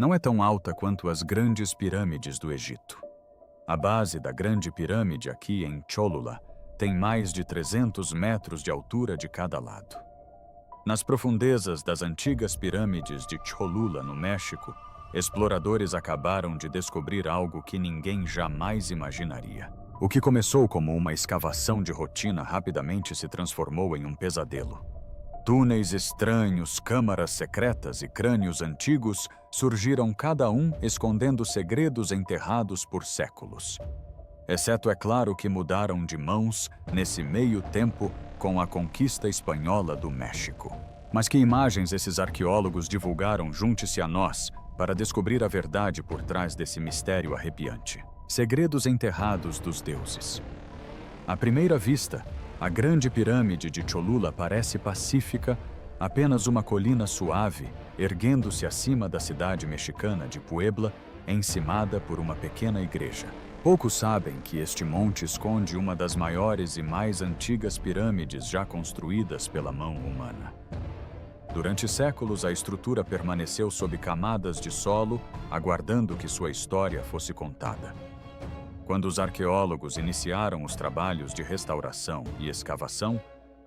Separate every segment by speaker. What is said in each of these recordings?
Speaker 1: não é tão alta quanto as grandes pirâmides do Egito. A base da Grande Pirâmide aqui em Cholula tem mais de 300 metros de altura de cada lado. Nas profundezas das antigas pirâmides de Cholula, no México, exploradores acabaram de descobrir algo que ninguém jamais imaginaria. O que começou como uma escavação de rotina rapidamente se transformou em um pesadelo. Túneis estranhos, câmaras secretas e crânios antigos surgiram cada um escondendo segredos enterrados por séculos. Exceto, é claro, que mudaram de mãos nesse meio tempo com a conquista espanhola do México. Mas que imagens esses arqueólogos divulgaram, junte-se a nós, para descobrir a verdade por trás desse mistério arrepiante. Segredos enterrados dos deuses. À primeira vista, a Grande Pirâmide de Cholula parece pacífica, apenas uma colina suave, erguendo-se acima da cidade mexicana de Puebla, encimada por uma pequena igreja. Poucos sabem que este monte esconde uma das maiores e mais antigas pirâmides já construídas pela mão humana. Durante séculos, a estrutura permaneceu sob camadas de solo, aguardando que sua história fosse contada. Quando os arqueólogos iniciaram os trabalhos de restauração e escavação,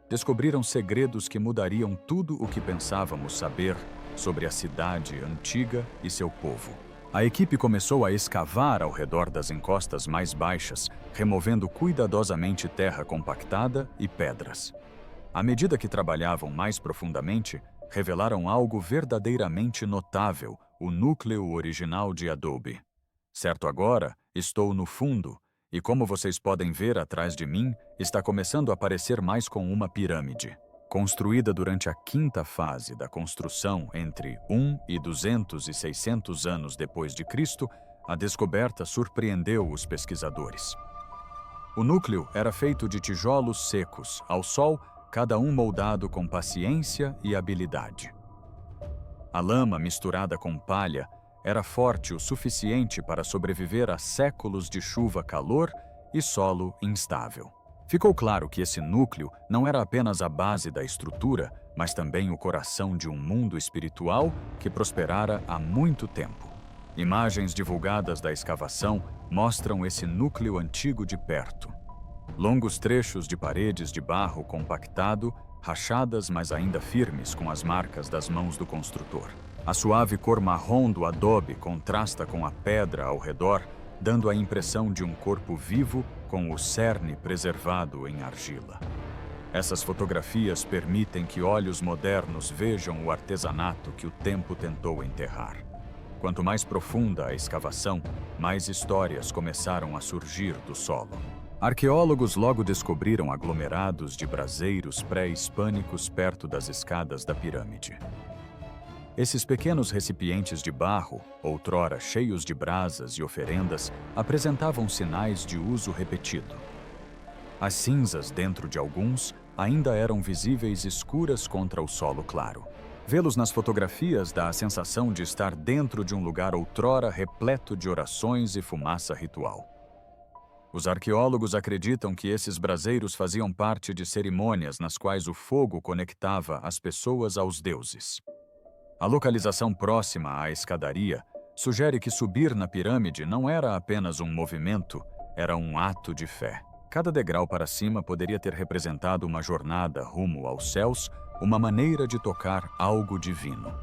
Speaker 1: descobriram segredos que mudariam tudo o que pensávamos saber sobre a cidade antiga e seu povo. A equipe começou a escavar ao redor das encostas mais baixas, removendo cuidadosamente terra compactada e pedras. À medida que trabalhavam mais profundamente, revelaram algo verdadeiramente notável: o núcleo original de adobe. Certo, agora estou no fundo, e como vocês podem ver atrás de mim, está começando a parecer mais com uma pirâmide. Construída durante a quinta fase da construção, entre 1 e 200 e 600 anos depois de Cristo, a descoberta surpreendeu os pesquisadores. O núcleo era feito de tijolos secos, ao sol, cada um moldado com paciência e habilidade. A lama misturada com palha era forte o suficiente para sobreviver a séculos de chuva, calor e solo instável. Ficou claro que esse núcleo não era apenas a base da estrutura, mas também o coração de um mundo espiritual que prosperara há muito tempo. Imagens divulgadas da escavação mostram esse núcleo antigo de perto. Longos trechos de paredes de barro compactado, rachadas mas ainda firmes com as marcas das mãos do construtor. A suave cor marrom do adobe contrasta com a pedra ao redor, dando a impressão de um corpo vivo com o cerne preservado em argila. Essas fotografias permitem que olhos modernos vejam o artesanato que o tempo tentou enterrar. Quanto mais profunda a escavação, mais histórias começaram a surgir do solo. Arqueólogos logo descobriram aglomerados de braseiros pré-hispânicos perto das escadas da pirâmide. Esses pequenos recipientes de barro, outrora cheios de brasas e oferendas, apresentavam sinais de uso repetido. As cinzas dentro de alguns ainda eram visíveis escuras contra o solo claro. Vê-los nas fotografias dá a sensação de estar dentro de um lugar outrora repleto de orações e fumaça ritual. Os arqueólogos acreditam que esses braseiros faziam parte de cerimônias nas quais o fogo conectava as pessoas aos deuses. A localização próxima à escadaria sugere que subir na pirâmide não era apenas um movimento, era um ato de fé. Cada degrau para cima poderia ter representado uma jornada rumo aos céus, uma maneira de tocar algo divino.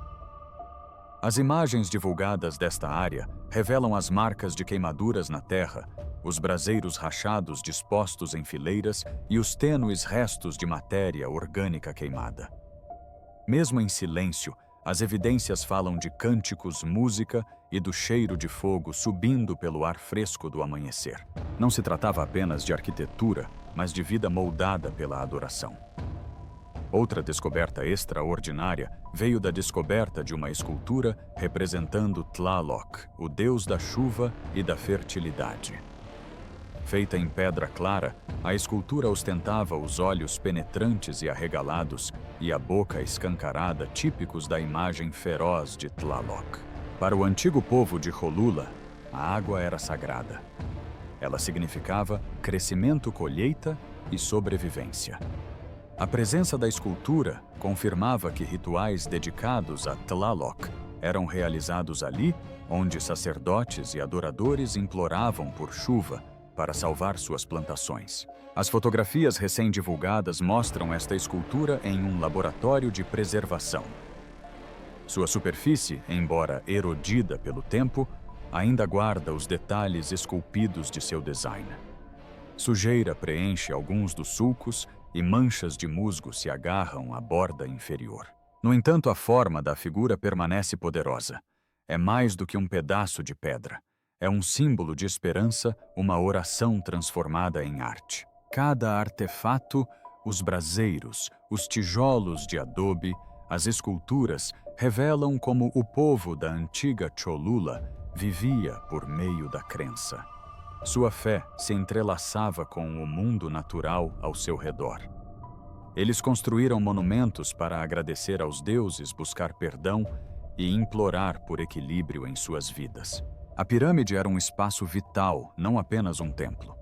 Speaker 1: As imagens divulgadas desta área revelam as marcas de queimaduras na terra, os braseiros rachados dispostos em fileiras e os tênues restos de matéria orgânica queimada. Mesmo em silêncio, as evidências falam de cânticos, música e do cheiro de fogo subindo pelo ar fresco do amanhecer. Não se tratava apenas de arquitetura, mas de vida moldada pela adoração. Outra descoberta extraordinária veio da descoberta de uma escultura representando Tlaloc, o deus da chuva e da fertilidade. Feita em pedra clara, a escultura ostentava os olhos penetrantes e arregalados e a boca escancarada, típicos da imagem feroz de Tlaloc. Para o antigo povo de Cholula, a água era sagrada. Ela significava crescimento, colheita e sobrevivência. A presença da escultura confirmava que rituais dedicados a Tlaloc eram realizados ali, onde sacerdotes e adoradores imploravam por chuva para salvar suas plantações. As fotografias recém-divulgadas mostram esta escultura em um laboratório de preservação. Sua superfície, embora erodida pelo tempo, ainda guarda os detalhes esculpidos de seu design. Sujeira preenche alguns dos sulcos e manchas de musgo se agarram à borda inferior. No entanto, a forma da figura permanece poderosa. É mais do que um pedaço de pedra. É um símbolo de esperança, uma oração transformada em arte. Cada artefato, os braseiros, os tijolos de adobe, as esculturas, revelam como o povo da antiga Cholula vivia por meio da crença. Sua fé se entrelaçava com o mundo natural ao seu redor. Eles construíram monumentos para agradecer aos deuses, buscar perdão e implorar por equilíbrio em suas vidas. A pirâmide era um espaço vital, não apenas um templo.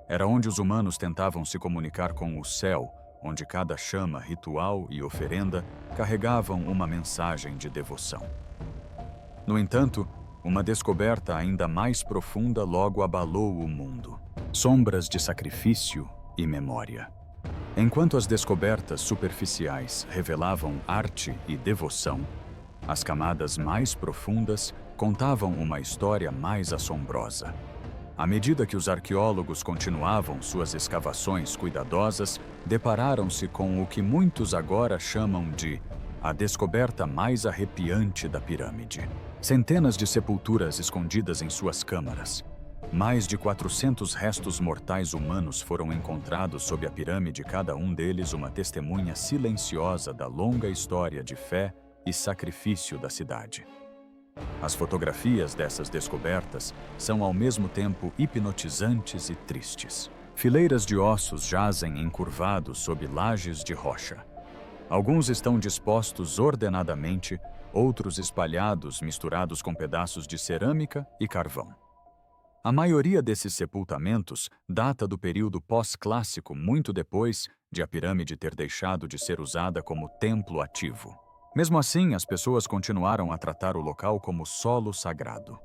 Speaker 1: Era onde os humanos tentavam se comunicar com o céu, onde cada chama, ritual e oferenda carregavam uma mensagem de devoção. No entanto, uma descoberta ainda mais profunda logo abalou o mundo. Sombras de sacrifício e memória. Enquanto as descobertas superficiais revelavam arte e devoção, as camadas mais profundas contavam uma história mais assombrosa. À medida que os arqueólogos continuavam suas escavações cuidadosas, depararam-se com o que muitos agora chamam de a descoberta mais arrepiante da pirâmide. Centenas de sepulturas escondidas em suas câmaras. Mais de 400 restos mortais humanos foram encontrados sob a pirâmide, cada um deles uma testemunha silenciosa da longa história de fé e sacrifício da cidade. As fotografias dessas descobertas são ao mesmo tempo hipnotizantes e tristes. Fileiras de ossos jazem encurvados sob lajes de rocha. Alguns estão dispostos ordenadamente, outros espalhados, misturados com pedaços de cerâmica e carvão. A maioria desses sepultamentos data do período pós-clássico, muito depois de a pirâmide ter deixado de ser usada como templo ativo. Mesmo assim, as pessoas continuaram a tratar o local como solo sagrado.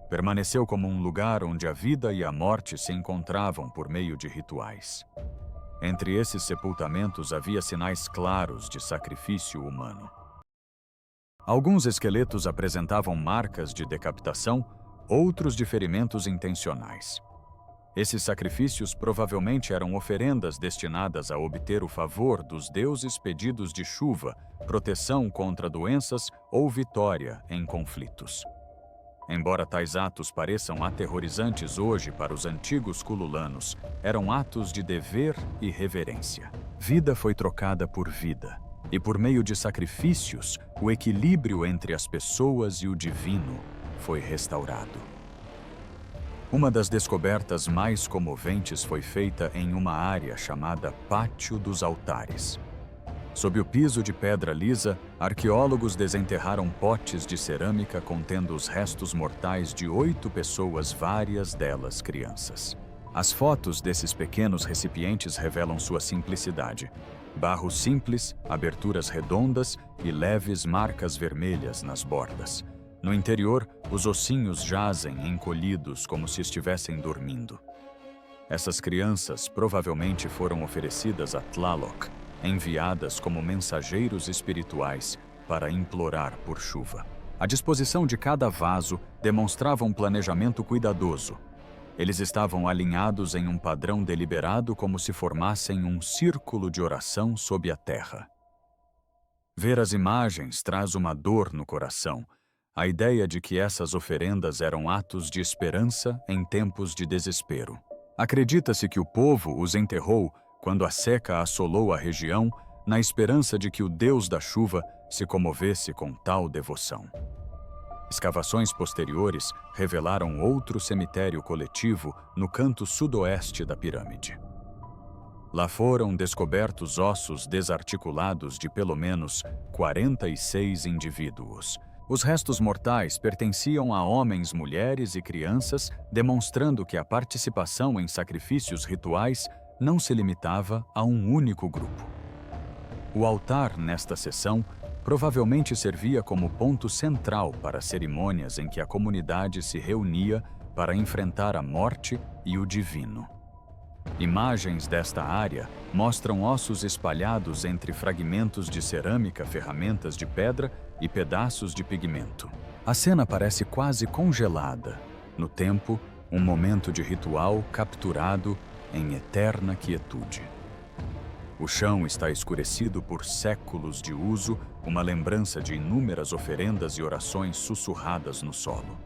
Speaker 1: Permaneceu como um lugar onde a vida e a morte se encontravam por meio de rituais. Entre esses sepultamentos havia sinais claros de sacrifício humano. Alguns esqueletos apresentavam marcas de decapitação, outros de ferimentos intencionais. Esses sacrifícios provavelmente eram oferendas destinadas a obter o favor dos deuses, pedidos de chuva, proteção contra doenças ou vitória em conflitos. Embora tais atos pareçam aterrorizantes hoje para os antigos cululanos, eram atos de dever e reverência. Vida foi trocada por vida, e por meio de sacrifícios, o equilíbrio entre as pessoas e o divino foi restaurado. Uma das descobertas mais comoventes foi feita em uma área chamada Pátio dos Altares. Sob o piso de pedra lisa, arqueólogos desenterraram potes de cerâmica contendo os restos mortais de 8 pessoas, várias delas crianças. As fotos desses pequenos recipientes revelam sua simplicidade. Barro simples, aberturas redondas e leves marcas vermelhas nas bordas. No interior, os ossinhos jazem encolhidos como se estivessem dormindo. Essas crianças provavelmente foram oferecidas a Tlaloc, enviadas como mensageiros espirituais para implorar por chuva. A disposição de cada vaso demonstrava um planejamento cuidadoso. Eles estavam alinhados em um padrão deliberado, como se formassem um círculo de oração sob a terra. Ver as imagens traz uma dor no coração. A ideia de que essas oferendas eram atos de esperança em tempos de desespero. Acredita-se que o povo os enterrou quando a seca assolou a região, na esperança de que o Deus da chuva se comovesse com tal devoção. Escavações posteriores revelaram outro cemitério coletivo no canto sudoeste da pirâmide. Lá foram descobertos ossos desarticulados de pelo menos 46 indivíduos. Os restos mortais pertenciam a homens, mulheres e crianças, demonstrando que a participação em sacrifícios rituais não se limitava a um único grupo. O altar, nesta seção, provavelmente servia como ponto central para cerimônias em que a comunidade se reunia para enfrentar a morte e o divino. Imagens desta área mostram ossos espalhados entre fragmentos de cerâmica, ferramentas de pedra e pedaços de pigmento. A cena parece quase congelada, no tempo, um momento de ritual capturado em eterna quietude. O chão está escurecido por séculos de uso, uma lembrança de inúmeras oferendas e orações sussurradas no solo.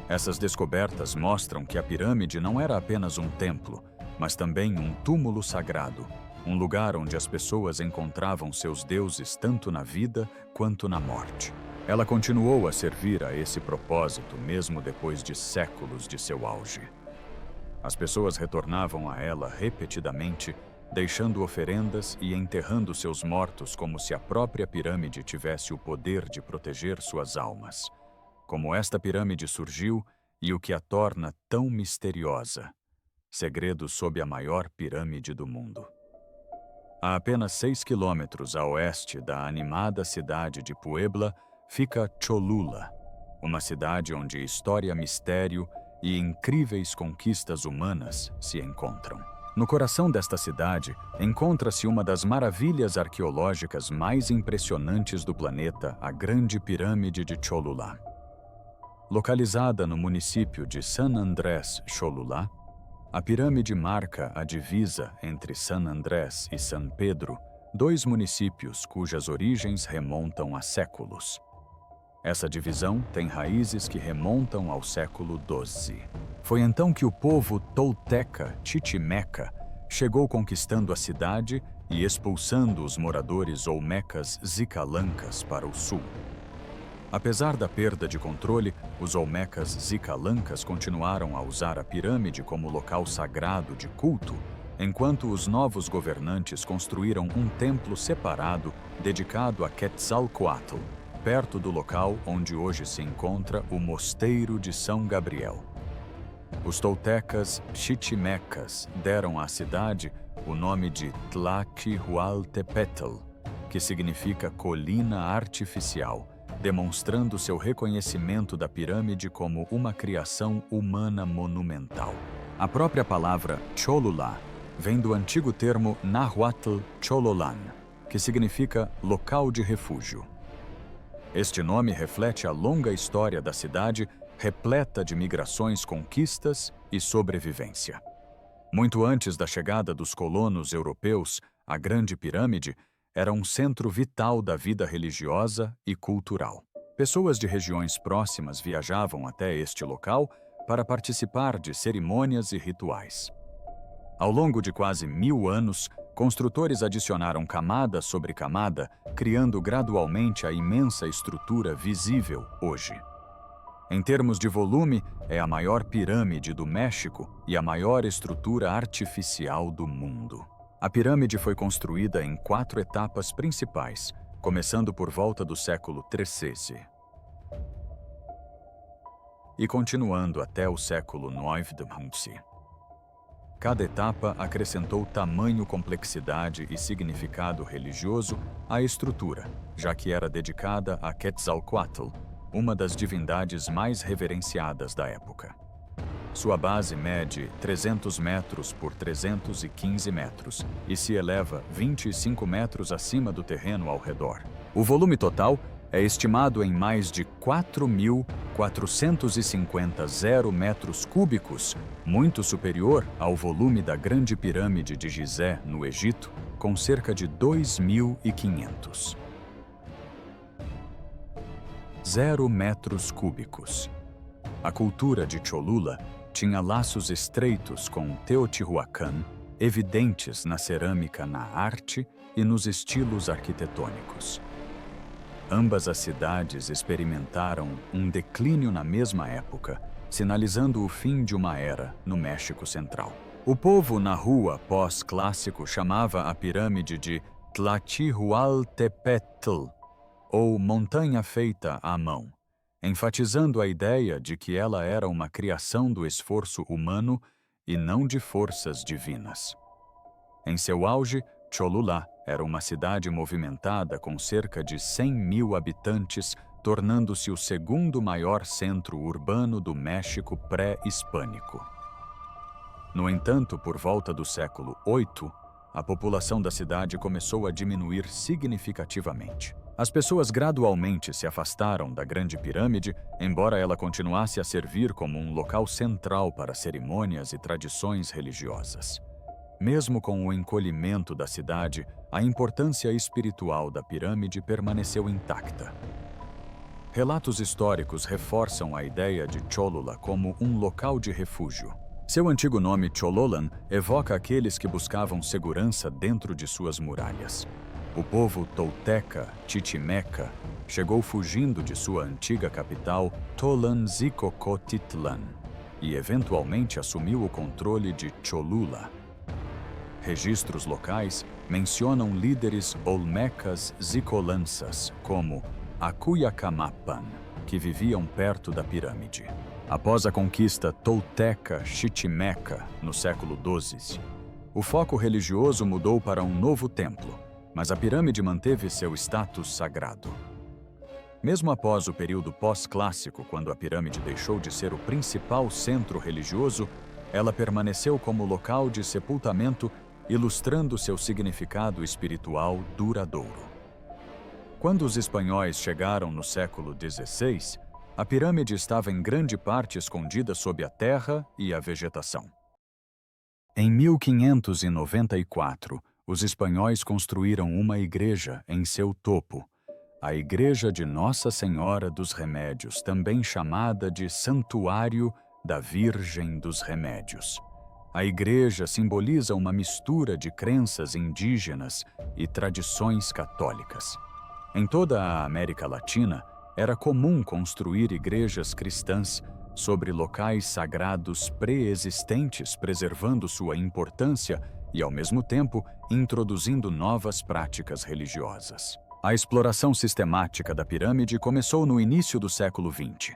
Speaker 1: Essas descobertas mostram que a pirâmide não era apenas um templo, mas também um túmulo sagrado, um lugar onde as pessoas encontravam seus deuses tanto na vida quanto na morte. Ela continuou a servir a esse propósito mesmo depois de séculos de seu auge. As pessoas retornavam a ela repetidamente, deixando oferendas e enterrando seus mortos como se a própria pirâmide tivesse o poder de proteger suas almas. Como esta pirâmide surgiu e o que a torna tão misteriosa. Segredo sob a maior pirâmide do mundo. A apenas 6 quilômetros a oeste da animada cidade de Puebla fica Cholula, uma cidade onde história, mistério e incríveis conquistas humanas se encontram. No coração desta cidade, encontra-se uma das maravilhas arqueológicas mais impressionantes do planeta, a Grande Pirâmide de Cholula. Localizada no município de San Andrés Cholula, a pirâmide marca a divisa entre San Andrés e San Pedro, dois municípios cujas origens remontam a séculos. Essa divisão tem raízes que remontam ao século XII. Foi então que o povo tolteca Chichimeca chegou conquistando a cidade e expulsando os moradores olmecas zicalancas para o sul. Apesar da perda de controle, os olmecas zicalancas continuaram a usar a pirâmide como local sagrado de culto, enquanto os novos governantes construíram um templo separado dedicado a Quetzalcoatl, perto do local onde hoje se encontra o Mosteiro de São Gabriel. Os toltecas chichimecas deram à cidade o nome de Tlachihualtepetl, que significa colina artificial, demonstrando seu reconhecimento da pirâmide como uma criação humana monumental. A própria palavra Cholula vem do antigo termo Nahuatl Chololan, que significa local de refúgio. Este nome reflete a longa história da cidade, repleta de migrações, conquistas e sobrevivência. Muito antes da chegada dos colonos europeus, a Grande Pirâmide era um centro vital da vida religiosa e cultural. Pessoas de regiões próximas viajavam até este local para participar de cerimônias e rituais. Ao longo de quase 1000 anos, construtores adicionaram camada sobre camada, criando gradualmente a imensa estrutura visível hoje. Em termos de volume, é a maior pirâmide do México e a maior estrutura artificial do mundo. A pirâmide foi construída em 4 etapas principais, começando por volta do século XIII e continuando até o século IX. Cada etapa acrescentou tamanho, complexidade e significado religioso à estrutura, já que era dedicada a Quetzalcoatl, uma das divindades mais reverenciadas da época. Sua base mede 300 metros por 315 metros e se eleva 25 metros acima do terreno ao redor. O volume total é estimado em mais de 4.450 metros cúbicos, muito superior ao volume da Grande Pirâmide de Gizé, no Egito, com cerca de 2.500. 0 metros cúbicos. A cultura de Cholula tinha laços estreitos com Teotihuacan, evidentes na cerâmica, na arte e nos estilos arquitetônicos. Ambas as cidades experimentaram um declínio na mesma época, sinalizando o fim de uma era no México Central. O povo na rua pós-clássico chamava a pirâmide de Tlachihualtepetl, ou montanha feita à mão, enfatizando a ideia de que ela era uma criação do esforço humano e não de forças divinas. Em seu auge, Cholula era uma cidade movimentada com cerca de 100.000 habitantes, tornando-se o segundo maior centro urbano do México pré-hispânico. No entanto, por volta do século VIII, a população da cidade começou a diminuir significativamente. As pessoas gradualmente se afastaram da Grande Pirâmide, embora ela continuasse a servir como um local central para cerimônias e tradições religiosas. Mesmo com o encolhimento da cidade, a importância espiritual da pirâmide permaneceu intacta. Relatos históricos reforçam a ideia de Cholula como um local de refúgio. Seu antigo nome Chololan evoca aqueles que buscavam segurança dentro de suas muralhas. O povo tolteca, Chichimeca, chegou fugindo de sua antiga capital, Tolanzicocotitlan, e eventualmente assumiu o controle de Cholula. Registros locais mencionam líderes olmecas zicolanças, como Acuyacamapan, que viviam perto da pirâmide. Após a conquista tolteca Chichimeca, no século XII, o foco religioso mudou para um novo templo, mas a pirâmide manteve seu status sagrado. Mesmo após o período pós-clássico, quando a pirâmide deixou de ser o principal centro religioso, ela permaneceu como local de sepultamento, ilustrando seu significado espiritual duradouro. Quando os espanhóis chegaram no século XVI, a pirâmide estava em grande parte escondida sob a terra e a vegetação. Em 1594, os espanhóis construíram uma igreja em seu topo, a Igreja de Nossa Senhora dos Remédios, também chamada de Santuário da Virgem dos Remédios. A igreja simboliza uma mistura de crenças indígenas e tradições católicas. Em toda a América Latina, era comum construir igrejas cristãs sobre locais sagrados pré-existentes, preservando sua importância e, ao mesmo tempo, introduzindo novas práticas religiosas. A exploração sistemática da pirâmide começou no início do século XX.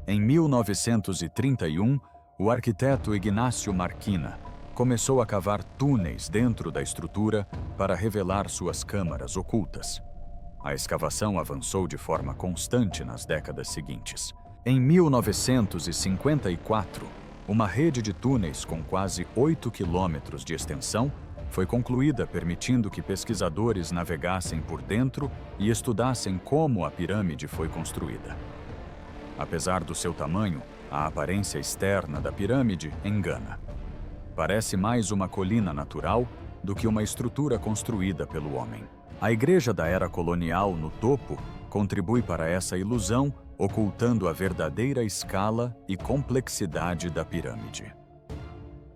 Speaker 1: Em 1931, o arquiteto Ignacio Marquina começou a cavar túneis dentro da estrutura para revelar suas câmaras ocultas. A escavação avançou de forma constante nas décadas seguintes. Em 1954, uma rede de túneis com quase 8 quilômetros de extensão foi concluída, permitindo que pesquisadores navegassem por dentro e estudassem como a pirâmide foi construída. Apesar do seu tamanho, a aparência externa da pirâmide engana. Parece mais uma colina natural do que uma estrutura construída pelo homem. A igreja da era colonial no topo contribui para essa ilusão, ocultando a verdadeira escala e complexidade da pirâmide.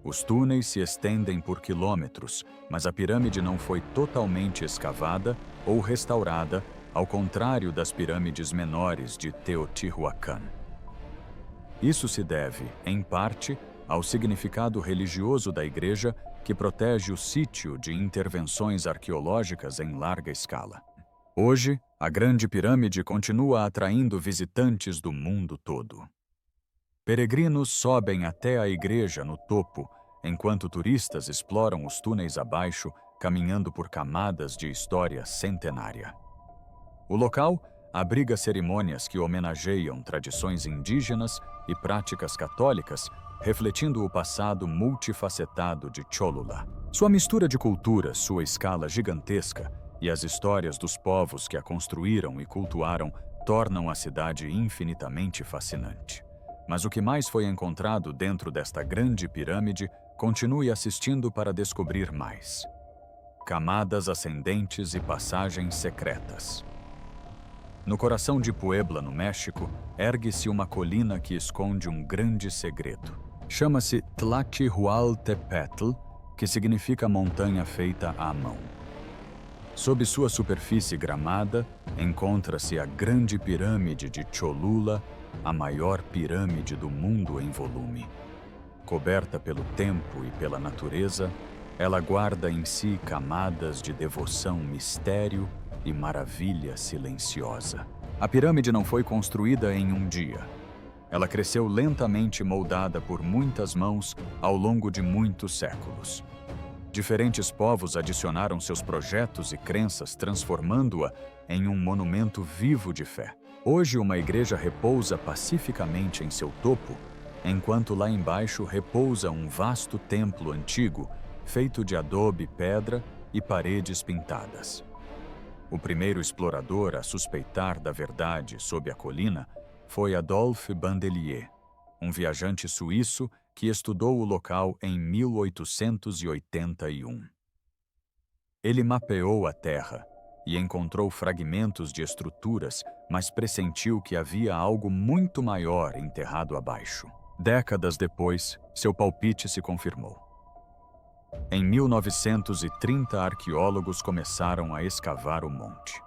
Speaker 1: Os túneis se estendem por quilômetros, mas a pirâmide não foi totalmente escavada ou restaurada, ao contrário das pirâmides menores de Teotihuacan. Isso se deve, em parte, ao significado religioso da igreja, que protege o sítio de intervenções arqueológicas em larga escala. Hoje, a Grande Pirâmide continua atraindo visitantes do mundo todo. Peregrinos sobem até a igreja no topo, enquanto turistas exploram os túneis abaixo, caminhando por camadas de história centenária. O local abriga cerimônias que homenageiam tradições indígenas e práticas católicas, refletindo o passado multifacetado de Cholula. Sua mistura de culturas, sua escala gigantesca e as histórias dos povos que a construíram e cultuaram tornam a cidade infinitamente fascinante. Mas o que mais foi encontrado dentro desta grande pirâmide, continue assistindo para descobrir mais. Camadas ascendentes e passagens secretas. No coração de Puebla, no México, ergue-se uma colina que esconde um grande segredo. Chama-se Tlachihualtepetl, que significa montanha feita à mão. Sob sua superfície gramada, encontra-se a Grande Pirâmide de Cholula, a maior pirâmide do mundo em volume. Coberta pelo tempo e pela natureza, ela guarda em si camadas de devoção, mistério e maravilha silenciosa. A pirâmide não foi construída em um dia. Ela cresceu lentamente, moldada por muitas mãos ao longo de muitos séculos. Diferentes povos adicionaram seus projetos e crenças, transformando-a em um monumento vivo de fé. Hoje, uma igreja repousa pacificamente em seu topo, enquanto lá embaixo repousa um vasto templo antigo, feito de adobe, pedra e paredes pintadas. O primeiro explorador a suspeitar da verdade sob a colina foi Adolphe Bandelier, um viajante suíço que estudou o local em 1881. Ele mapeou a terra e encontrou fragmentos de estruturas, mas pressentiu que havia algo muito maior enterrado abaixo. Décadas depois, seu palpite se confirmou. Em 1930, arqueólogos começaram a escavar o monte.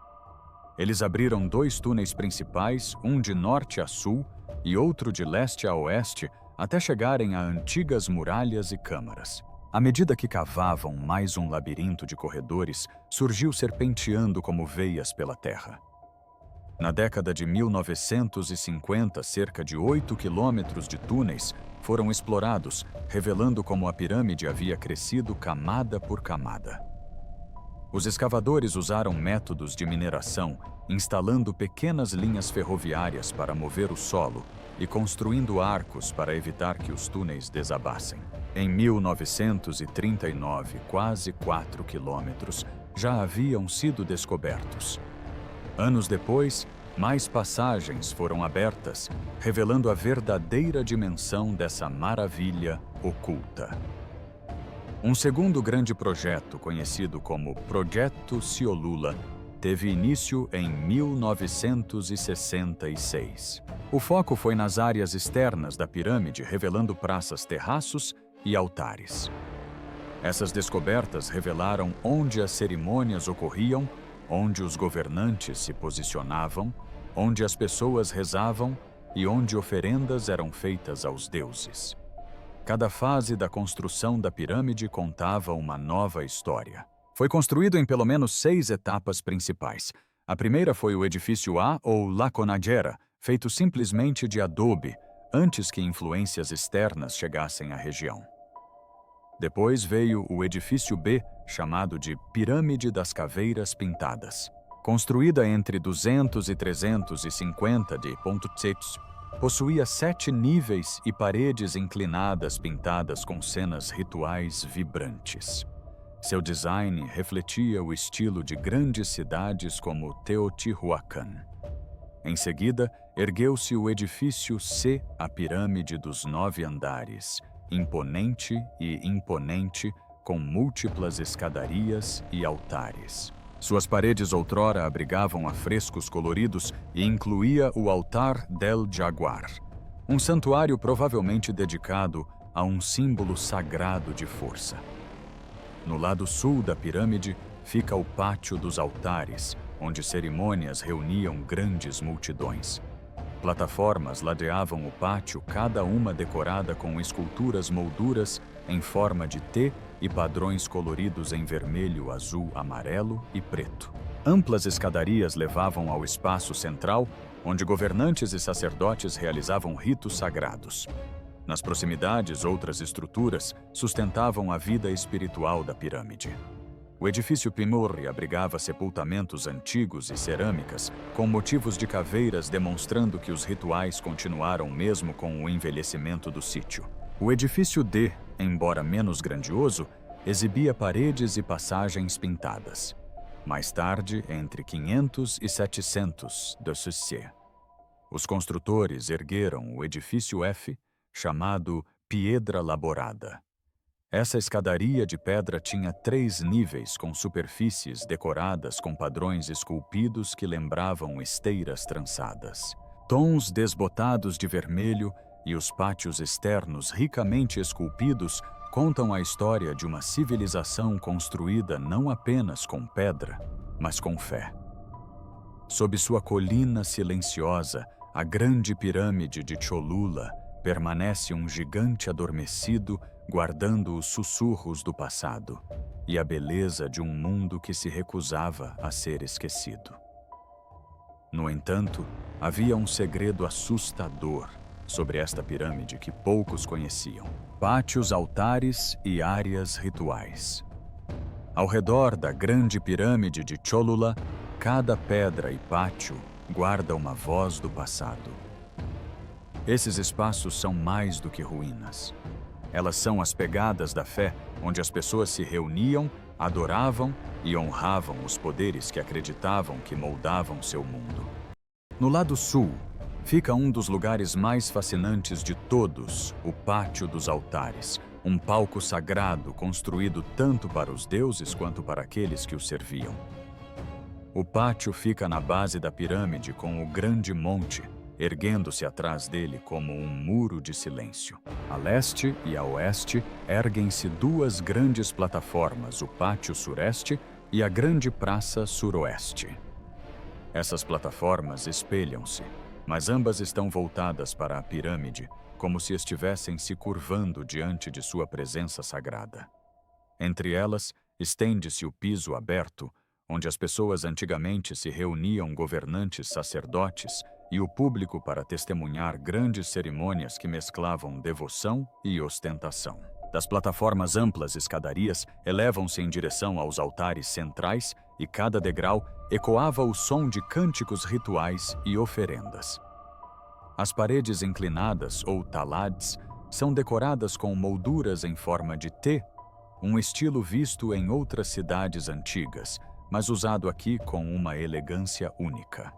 Speaker 1: Eles abriram 2 túneis principais, um de norte a sul e outro de leste a oeste, até chegarem a antigas muralhas e câmaras. À medida que cavavam mais um labirinto de corredores, surgiu serpenteando como veias pela terra. Na década de 1950, cerca de 8 quilômetros de túneis foram explorados, revelando como a pirâmide havia crescido camada por camada. Os escavadores usaram métodos de mineração, instalando pequenas linhas ferroviárias para mover o solo e construindo arcos para evitar que os túneis desabassem. Em 1939, quase 4 quilômetros já haviam sido descobertos. Anos depois, mais passagens foram abertas, revelando a verdadeira dimensão dessa maravilha oculta. Um segundo grande projeto, conhecido como Projeto Ciolula, teve início em 1966. O foco foi nas áreas externas da pirâmide, revelando praças, terraços e altares. Essas descobertas revelaram onde as cerimônias ocorriam, onde os governantes se posicionavam, onde as pessoas rezavam e onde oferendas eram feitas aos deuses. Cada fase da construção da pirâmide contava uma nova história. Foi construído em pelo menos 6 etapas principais. A primeira foi o edifício A, ou La Conagera, feito simplesmente de adobe, antes que influências externas chegassem à região. Depois veio o edifício B, chamado de Pirâmide das Caveiras Pintadas. Construída entre 200 e 350 de Pontutsetsu, possuía 7 níveis e paredes inclinadas pintadas com cenas rituais vibrantes. Seu design refletia o estilo de grandes cidades como Teotihuacan. Em seguida, ergueu-se o edifício C, a Pirâmide dos 9 Andares, imponente e imponente, com múltiplas escadarias e altares. Suas paredes outrora abrigavam afrescos coloridos e incluía o Altar del Jaguar, um santuário provavelmente dedicado a um símbolo sagrado de força. No lado sul da pirâmide fica o Pátio dos Altares, onde cerimônias reuniam grandes multidões. Plataformas ladeavam o pátio, cada uma decorada com esculturas molduras em forma de T e padrões coloridos em vermelho, azul, amarelo e preto. Amplas escadarias levavam ao espaço central, onde governantes e sacerdotes realizavam ritos sagrados. Nas proximidades, outras estruturas sustentavam a vida espiritual da pirâmide. O edifício Pimurri abrigava sepultamentos antigos e cerâmicas, com motivos de caveiras demonstrando que os rituais continuaram mesmo com o envelhecimento do sítio. O edifício D, embora menos grandioso, exibia paredes e passagens pintadas. Mais tarde, entre 500 e 700 d.C., os construtores ergueram o edifício F, chamado Piedra Laborada. Essa escadaria de pedra tinha 3 níveis com superfícies decoradas com padrões esculpidos que lembravam esteiras trançadas. Tons desbotados de vermelho e os pátios externos ricamente esculpidos contam a história de uma civilização construída não apenas com pedra, mas com fé. Sob sua colina silenciosa, a grande pirâmide de Cholula permanece um gigante adormecido, guardando os sussurros do passado e a beleza de um mundo que se recusava a ser esquecido. No entanto, havia um segredo assustador sobre esta pirâmide que poucos conheciam: pátios, altares e áreas rituais. Ao redor da grande pirâmide de Cholula, cada pedra e pátio guarda uma voz do passado. Esses espaços são mais do que ruínas. Elas são as pegadas da fé, onde as pessoas se reuniam, adoravam e honravam os poderes que acreditavam que moldavam seu mundo. No lado sul, fica um dos lugares mais fascinantes de todos, o Pátio dos Altares, um palco sagrado construído tanto para os deuses quanto para aqueles que os serviam. O pátio fica na base da pirâmide com o grande monte, erguendo-se atrás dele como um muro de silêncio. A leste e a oeste erguem-se duas grandes plataformas, o Pátio Sureste e a Grande Praça Suroeste. Essas plataformas espelham-se, mas ambas estão voltadas para a pirâmide, como se estivessem se curvando diante de sua presença sagrada. Entre elas, estende-se o piso aberto, onde as pessoas antigamente se reuniam, governantes, sacerdotes e o público para testemunhar grandes cerimônias que mesclavam devoção e ostentação. Das plataformas amplas escadarias elevam-se em direção aos altares centrais e cada degrau ecoava o som de cânticos rituais e oferendas. As paredes inclinadas, ou talades, são decoradas com molduras em forma de T, um estilo visto em outras cidades antigas, mas usado aqui com uma elegância única.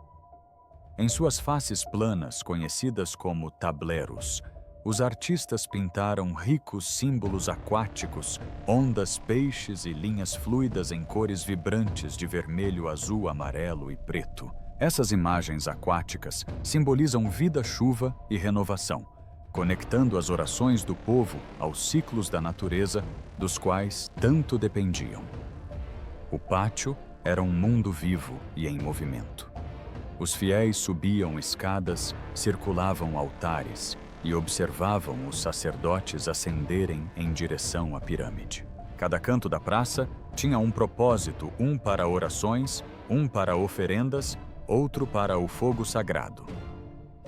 Speaker 1: Em suas faces planas, conhecidas como tableros, os artistas pintaram ricos símbolos aquáticos, ondas, peixes e linhas fluidas em cores vibrantes de vermelho, azul, amarelo e preto. Essas imagens aquáticas simbolizam vida, chuva e renovação, conectando as orações do povo aos ciclos da natureza, dos quais tanto dependiam. O pátio era um mundo vivo e em movimento. Os fiéis subiam escadas, circulavam altares e observavam os sacerdotes ascenderem em direção à pirâmide. Cada canto da praça tinha um propósito, um para orações, um para oferendas, outro para o fogo sagrado.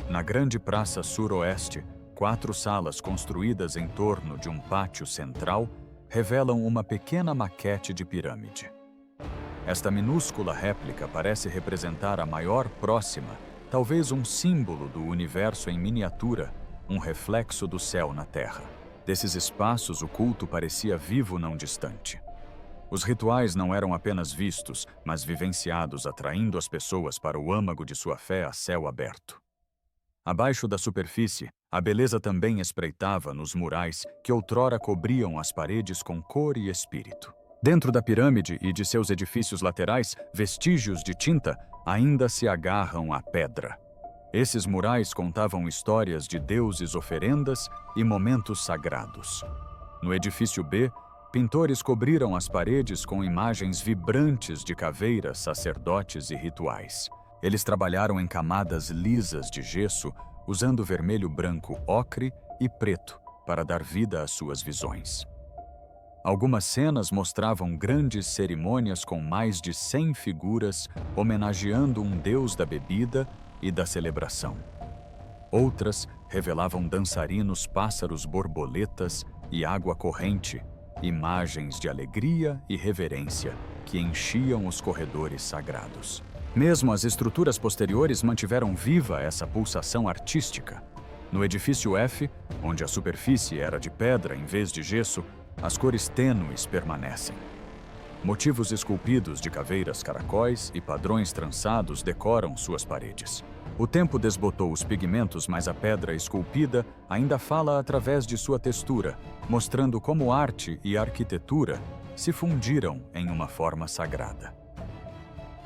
Speaker 1: Na grande praça suroeste, 4 salas construídas em torno de um pátio central revelam uma pequena maquete de pirâmide. Esta minúscula réplica parece representar a maior próxima, talvez um símbolo do universo em miniatura, um reflexo do céu na terra. Desses espaços, o culto parecia vivo não distante. Os rituais não eram apenas vistos, mas vivenciados, atraindo as pessoas para o âmago de sua fé a céu aberto. Abaixo da superfície, a beleza também espreitava nos murais que outrora cobriam as paredes com cor e espírito. Dentro da pirâmide e de seus edifícios laterais, vestígios de tinta ainda se agarram à pedra. Esses murais contavam histórias de deuses, oferendas e momentos sagrados. No edifício B, pintores cobriram as paredes com imagens vibrantes de caveiras, sacerdotes e rituais. Eles trabalharam em camadas lisas de gesso, usando vermelho, branco, ocre e preto para dar vida às suas visões. Algumas cenas mostravam grandes cerimônias com mais de 100 figuras homenageando um deus da bebida e da celebração. Outras revelavam dançarinos, pássaros, borboletas e água corrente, imagens de alegria e reverência que enchiam os corredores sagrados. Mesmo as estruturas posteriores mantiveram viva essa pulsação artística. No edifício F, onde a superfície era de pedra em vez de gesso, as cores tênues permanecem. Motivos esculpidos de caveiras, caracóis e padrões trançados decoram suas paredes. O tempo desbotou os pigmentos, mas a pedra esculpida ainda fala através de sua textura, mostrando como arte e arquitetura se fundiram em uma forma sagrada.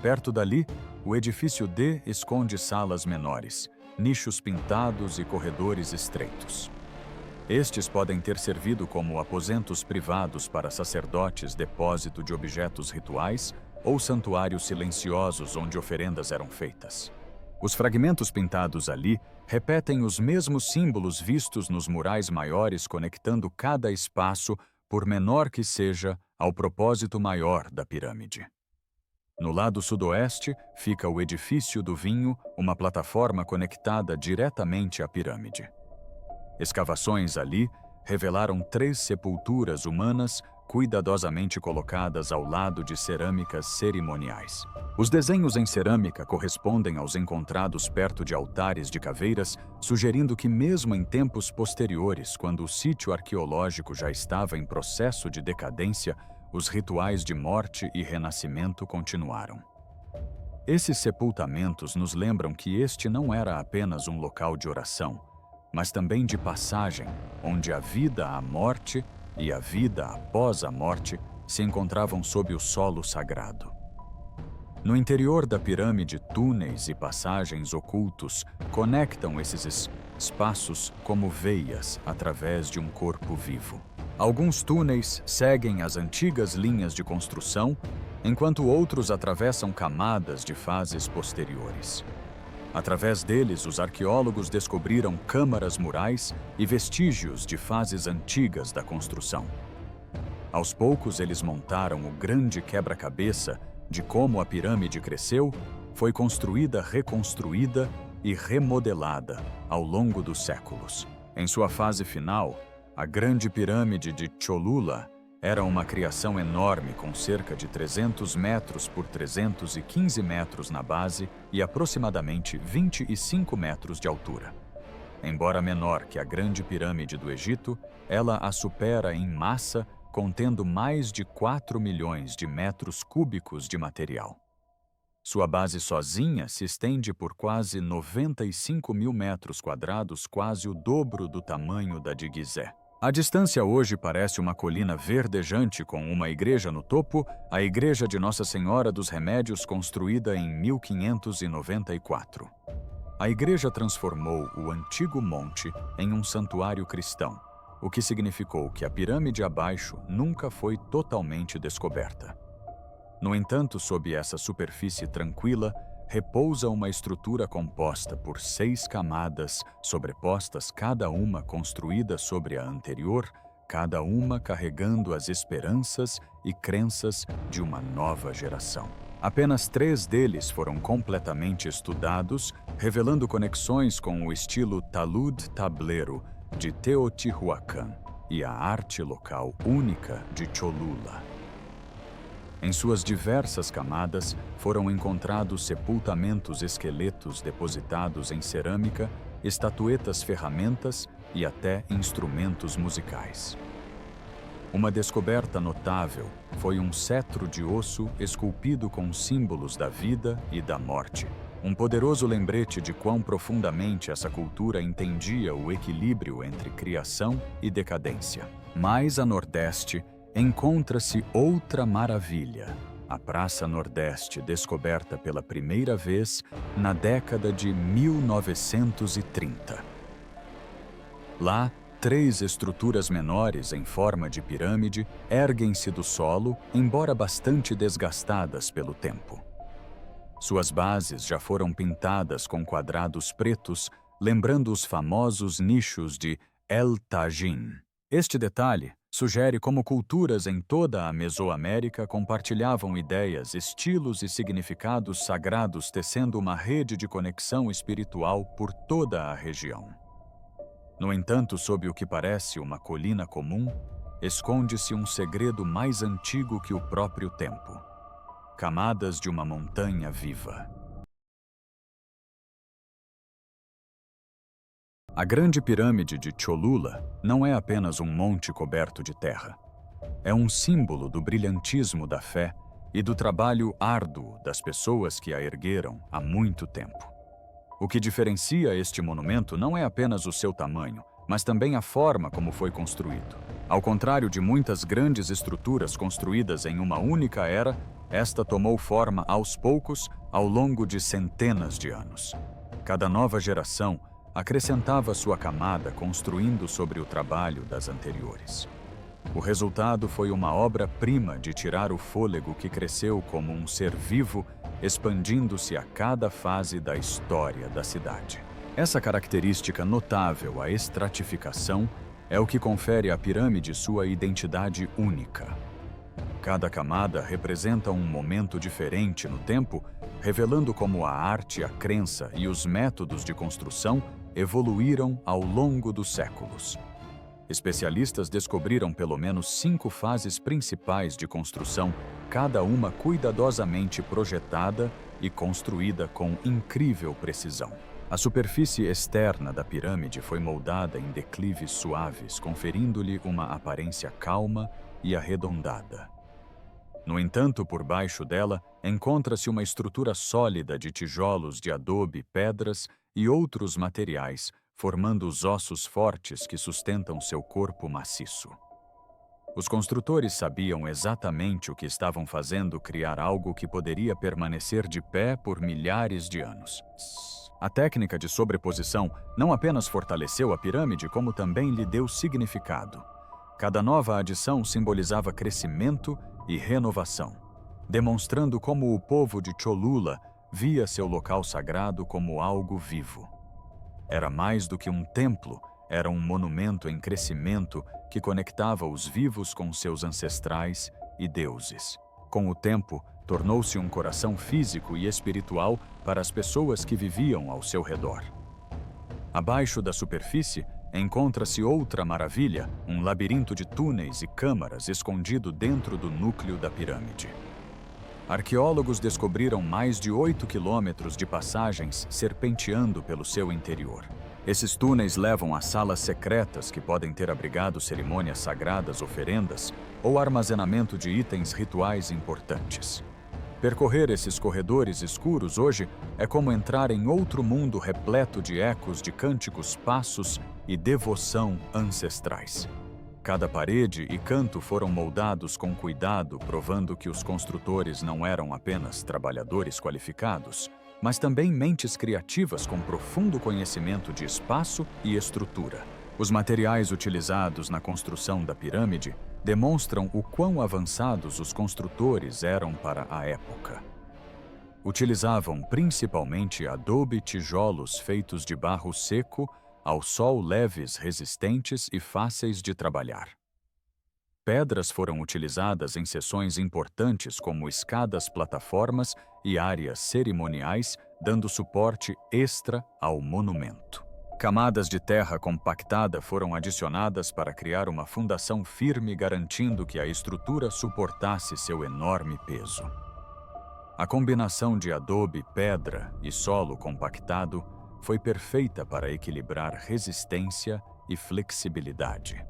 Speaker 1: Perto dali, o edifício D esconde salas menores, nichos pintados e corredores estreitos. Estes podem ter servido como aposentos privados para sacerdotes, depósito de objetos rituais ou santuários silenciosos onde oferendas eram feitas. Os fragmentos pintados ali repetem os mesmos símbolos vistos nos murais maiores, conectando cada espaço, por menor que seja, ao propósito maior da pirâmide. No lado sudoeste fica o edifício do vinho, uma plataforma conectada diretamente à pirâmide. Escavações ali revelaram 3 sepulturas humanas cuidadosamente colocadas ao lado de cerâmicas cerimoniais. Os desenhos em cerâmica correspondem aos encontrados perto de altares de caveiras, sugerindo que mesmo em tempos posteriores, quando o sítio arqueológico já estava em processo de decadência, os rituais de morte e renascimento continuaram. Esses sepultamentos nos lembram que este não era apenas um local de oração, mas também de passagem, onde a vida à morte e a vida após a morte se encontravam sob o solo sagrado. No interior da pirâmide, túneis e passagens ocultos conectam esses espaços como veias através de um corpo vivo. Alguns túneis seguem as antigas linhas de construção, enquanto outros atravessam camadas de fases posteriores. Através deles, os arqueólogos descobriram câmaras murais e vestígios de fases antigas da construção. Aos poucos, eles montaram o grande quebra-cabeça de como a pirâmide cresceu, foi construída, reconstruída e remodelada ao longo dos séculos. Em sua fase final, a Grande Pirâmide de Cholula era uma criação enorme com cerca de 300 metros por 315 metros na base e aproximadamente 25 metros de altura. Embora menor que a Grande Pirâmide do Egito, ela a supera em massa, contendo mais de 4 milhões de metros cúbicos de material. Sua base sozinha se estende por quase 95 mil metros quadrados, quase o dobro do tamanho da de Gizé. A distância hoje parece uma colina verdejante com uma igreja no topo, a Igreja de Nossa Senhora dos Remédios, construída em 1594. A igreja transformou o antigo monte em um santuário cristão, o que significou que a pirâmide abaixo nunca foi totalmente descoberta. No entanto, sob essa superfície tranquila, repousa uma estrutura composta por 6 camadas, sobrepostas, cada uma construída sobre a anterior, cada uma carregando as esperanças e crenças de uma nova geração. Apenas 3 deles foram completamente estudados, revelando conexões com o estilo talud tableiro de Teotihuacan e a arte local única de Cholula. Em suas diversas camadas, foram encontrados sepultamentos, esqueletos depositados em cerâmica, estatuetas, ferramentas e até instrumentos musicais. Uma descoberta notável foi um cetro de osso esculpido com símbolos da vida e da morte, um poderoso lembrete de quão profundamente essa cultura entendia o equilíbrio entre criação e decadência. Mais a nordeste, encontra-se outra maravilha, a Praça Nordeste, descoberta pela primeira vez na década de 1930. Lá, 3 estruturas menores em forma de pirâmide erguem-se do solo, embora bastante desgastadas pelo tempo. Suas bases já foram pintadas com quadrados pretos, lembrando os famosos nichos de El Tajin. Este detalhe sugere como culturas em toda a Mesoamérica compartilhavam ideias, estilos e significados sagrados, tecendo uma rede de conexão espiritual por toda a região. No entanto, sob o que parece uma colina comum, esconde-se um segredo mais antigo que o próprio tempo: camadas de uma montanha viva. A Grande Pirâmide de Cholula não é apenas um monte coberto de terra. É um símbolo do brilhantismo da fé e do trabalho árduo das pessoas que a ergueram há muito tempo. O que diferencia este monumento não é apenas o seu tamanho, mas também a forma como foi construído. Ao contrário de muitas grandes estruturas construídas em uma única era, esta tomou forma aos poucos ao longo de centenas de anos. Cada nova geração acrescentava sua camada, construindo sobre o trabalho das anteriores. O resultado foi uma obra-prima de tirar o fôlego que cresceu como um ser vivo, expandindo-se a cada fase da história da cidade. Essa característica notável, a estratificação, é o que confere à pirâmide sua identidade única. Cada camada representa um momento diferente no tempo, revelando como a arte, a crença e os métodos de construção evoluíram ao longo dos séculos. Especialistas descobriram pelo menos 5 fases principais de construção, cada uma cuidadosamente projetada e construída com incrível precisão. A superfície externa da pirâmide foi moldada em declives suaves, conferindo-lhe uma aparência calma e arredondada. No entanto, por baixo dela, encontra-se uma estrutura sólida de tijolos de adobe, pedras e outros materiais, formando os ossos fortes que sustentam seu corpo maciço. Os construtores sabiam exatamente o que estavam fazendo, criar algo que poderia permanecer de pé por milhares de anos. A técnica de sobreposição não apenas fortaleceu a pirâmide, como também lhe deu significado. Cada nova adição simbolizava crescimento e renovação, demonstrando como o povo de Cholula via seu local sagrado como algo vivo. Era mais do que um templo, era um monumento em crescimento que conectava os vivos com seus ancestrais e deuses. Com o tempo, tornou-se um coração físico e espiritual para as pessoas que viviam ao seu redor. Abaixo da superfície, encontra-se outra maravilha, um labirinto de túneis e câmaras escondido dentro do núcleo da pirâmide. Arqueólogos descobriram mais de 8 quilômetros de passagens serpenteando pelo seu interior. Esses túneis levam a salas secretas que podem ter abrigado cerimônias sagradas, oferendas ou armazenamento de itens rituais importantes. Percorrer esses corredores escuros hoje é como entrar em outro mundo repleto de ecos de cânticos, passos e devoção ancestrais. Cada parede e canto foram moldados com cuidado, provando que os construtores não eram apenas trabalhadores qualificados, mas também mentes criativas com profundo conhecimento de espaço e estrutura. Os materiais utilizados na construção da pirâmide demonstram o quão avançados os construtores eram para a época. Utilizavam principalmente adobe, tijolos feitos de barro seco, ao sol, leves, resistentes e fáceis de trabalhar. Pedras foram utilizadas em seções importantes como escadas, plataformas e áreas cerimoniais, dando suporte extra ao monumento. Camadas de terra compactada foram adicionadas para criar uma fundação firme, garantindo que a estrutura suportasse seu enorme peso. A combinação de adobe, pedra e solo compactado foi perfeita para equilibrar resistência e flexibilidade.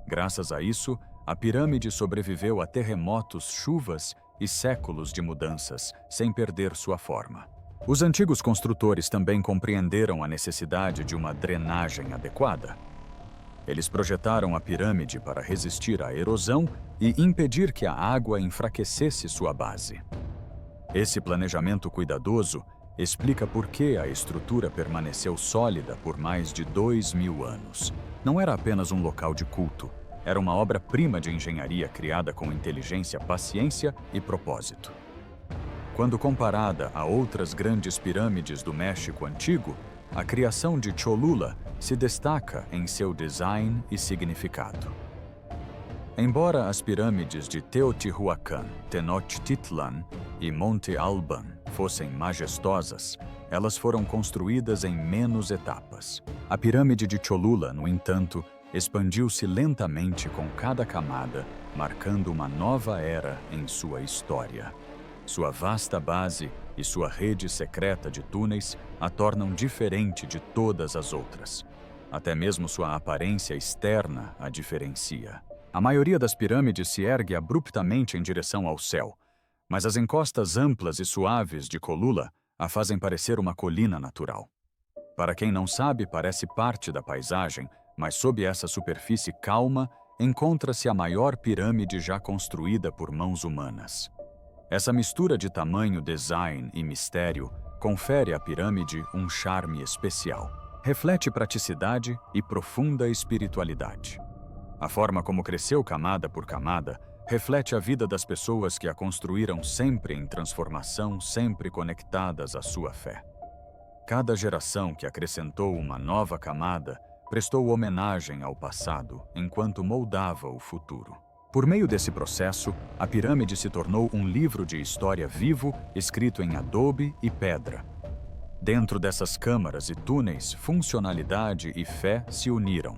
Speaker 1: Graças a isso, a pirâmide sobreviveu a terremotos, chuvas e séculos de mudanças, sem perder sua forma. Os antigos construtores também compreenderam a necessidade de uma drenagem adequada. Eles projetaram a pirâmide para resistir à erosão e impedir que a água enfraquecesse sua base. Esse planejamento cuidadoso explica por que a estrutura permaneceu sólida por mais de 2000 anos. Não era apenas um local de culto, era uma obra-prima de engenharia criada com inteligência, paciência e propósito. Quando comparada a outras grandes pirâmides do México antigo, a criação de Cholula se destaca em seu design e significado. Embora as pirâmides de Teotihuacan, Tenochtitlan e Monte Alban fossem majestosas, elas foram construídas em menos etapas. A pirâmide de Cholula, no entanto, expandiu-se lentamente com cada camada, marcando uma nova era em sua história. Sua vasta base e sua rede secreta de túneis a tornam diferente de todas as outras. Até mesmo sua aparência externa a diferencia. A maioria das pirâmides se ergue abruptamente em direção ao céu, mas as encostas amplas e suaves de Cholula a fazem parecer uma colina natural. Para quem não sabe, parece parte da paisagem, mas sob essa superfície calma encontra-se a maior pirâmide já construída por mãos humanas. Essa mistura de tamanho, design e mistério confere à pirâmide um charme especial. Reflete praticidade e profunda espiritualidade. A forma como cresceu camada por camada reflete a vida das pessoas que a construíram, sempre em transformação, sempre conectadas à sua fé. Cada geração que acrescentou uma nova camada prestou homenagem ao passado enquanto moldava o futuro. Por meio desse processo, a pirâmide se tornou um livro de história vivo, escrito em adobe e pedra. Dentro dessas câmaras e túneis, funcionalidade e fé se uniram.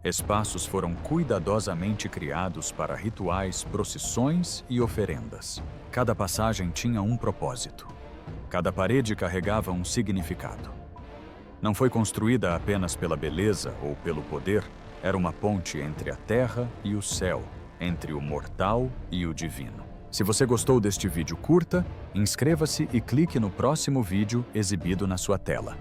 Speaker 1: Espaços foram cuidadosamente criados para rituais, procissões e oferendas. Cada passagem tinha um propósito. Cada parede carregava um significado. Não foi construída apenas pela beleza ou pelo poder, era uma ponte entre a terra e o céu, entre o mortal e o divino. Se você gostou deste vídeo, curta, inscreva-se e clique no próximo vídeo exibido na sua tela.